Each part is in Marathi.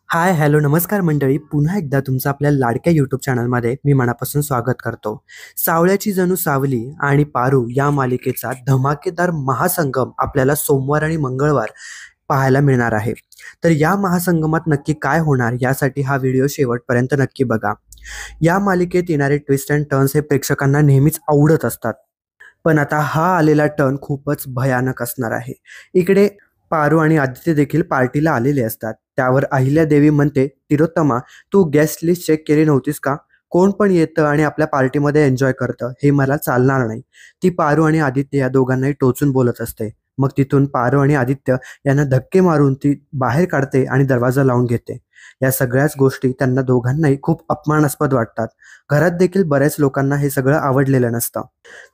हाय, हॅलो, नमस्कार मंडळी. पुन्हा एकदा तुमचं आपल्या लाडक्या यूट्यूब चॅनलमध्ये मी मनापासून स्वागत करतो. सावळ्याची जणू सावली आणि पारू या मालिकेचा धमाकेदार महासंगम आपल्याला सोमवार आणि मंगळवार पाहायला मिळणार आहे. तर या महासंगमात नक्की काय होणार यासाठी हा व्हिडिओ शेवटपर्यंत नक्की बघा. या मालिकेत येणारे ट्विस्ट अँड टर्न्स हे प्रेक्षकांना नेहमीच आवडत असतात. पण आता हा आलेला टर्न खूपच भयानक असणार आहे. इकडे पारू आणि आदित्य देखील पार्टीला आलेले असतात. त्यावर अहिल्यादेवी म्हणते, "तिलोत्तमा, तू गेस्ट लिस्ट चेक केली नव्हतीस का? कोण पण येतं आणि आपल्या पार्टीमध्ये एन्जॉय करतं, हे मला चालणार नाही." ती पारू आणि आदित्य या दोघांनाही टोचून बोलत असते. मग तिथून पारू आणि आदित्य यांना धक्के मारून ती बाहेर काढते आणि दरवाजा लावून घेते. या सगळ्याच गोष्टी त्यांना दोघांनाही खूप अपमानास्पद वाटतात. घरात देखील बऱ्याच लोकांना हे सगळं आवडलेलं नसतं.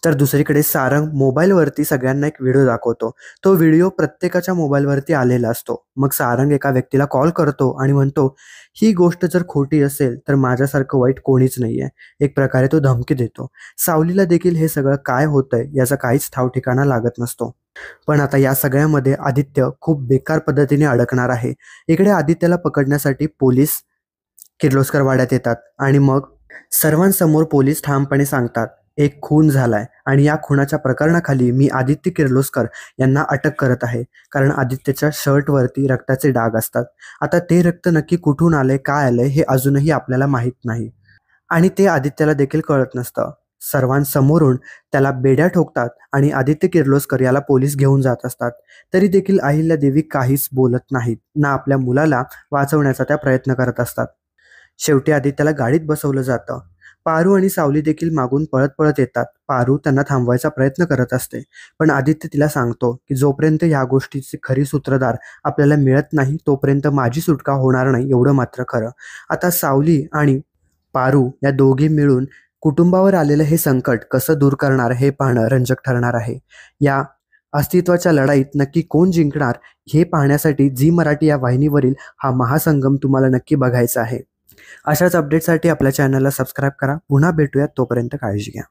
तर दुसरीकडे सारंग मोबाईलवरती सगळ्यांना एक व्हिडिओ दाखवतो. तो व्हिडिओ प्रत्येकाच्या मोबाईलवरती आलेला असतो. मग सारंग एका व्यक्तीला कॉल करतो आणि म्हणतो, "ही गोष्ट जर खोटी असेल तर माझ्यासारखं वाईट कोणीच नाहीये." एक प्रकारे तो धमकी देतो. सावलीला देखील हे सगळं काय होतंय याचा काहीच ठावठिकाणा लागत नसतो. पण आता या सगळ्यामध्ये आदित्य खूप बेकार पद्धतीने अडकणार आहे. इकडे आदित्यला पकडण्यासाठी पोलीस किर्लोस्कर वाड्यात येतात आणि मग सर्वांसमोर पोलीस ठामपणे सांगतात, "एक खून झालाय आणि या खुनाच्या प्रकरणाखाली मी आदित्य किर्लोस्कर यांना अटक करत आहे." कारण आदित्यच्या शर्टवरती रक्ताचे डाग असतात. आता ते रक्त नक्की कुठून आलंय, काय आलंय हे अजूनही आपल्याला माहीत नाही आणि ते आदित्यला देखील कळत नसतं. सर्वांसमोरून त्याला बेड्या ठोकतात आणि आदित्य किर्लोस्कर याला पोलीस घेऊन जात असतात. तरी देखील अहिल्यादेवी काहीच बोलत नाहीत ना आपल्या मुलाला वाचवण्याचा त्या प्रयत्न करत असतात. शेवटी आदित्यला गाडीत बसवलं जातं. पारू आणि सावली देखील मागून पळत पळत येतात. पारू त्यांना थांबवायचा प्रयत्न करत असते, पण आदित्य तिला सांगतो की जोपर्यंत या गोष्टीचे खरी सूत्रधार आपल्याला मिळत नाही तोपर्यंत माझी सुटका होणार नाही, एवढं मात्र खरं. आता सावली आणि पारू या दोघी मिळून कुटुंबावर आलेलं हे संकट कसं दूर करणार हे पाहणं रंजक ठरणार आहे. या अस्तित्वाच्या लढाईत नक्की कोण जिंकणार हे पाहण्यासाठी झी मराठी या वाहिनीवरील हा महासंगम तुम्हाला नक्की बघायचा आहे. अशाच अपडेटसाठी आपल्या चॅनलला सबस्क्राईब करा. पुन्हा भेटूयात, तोपर्यंत काळजी घ्या.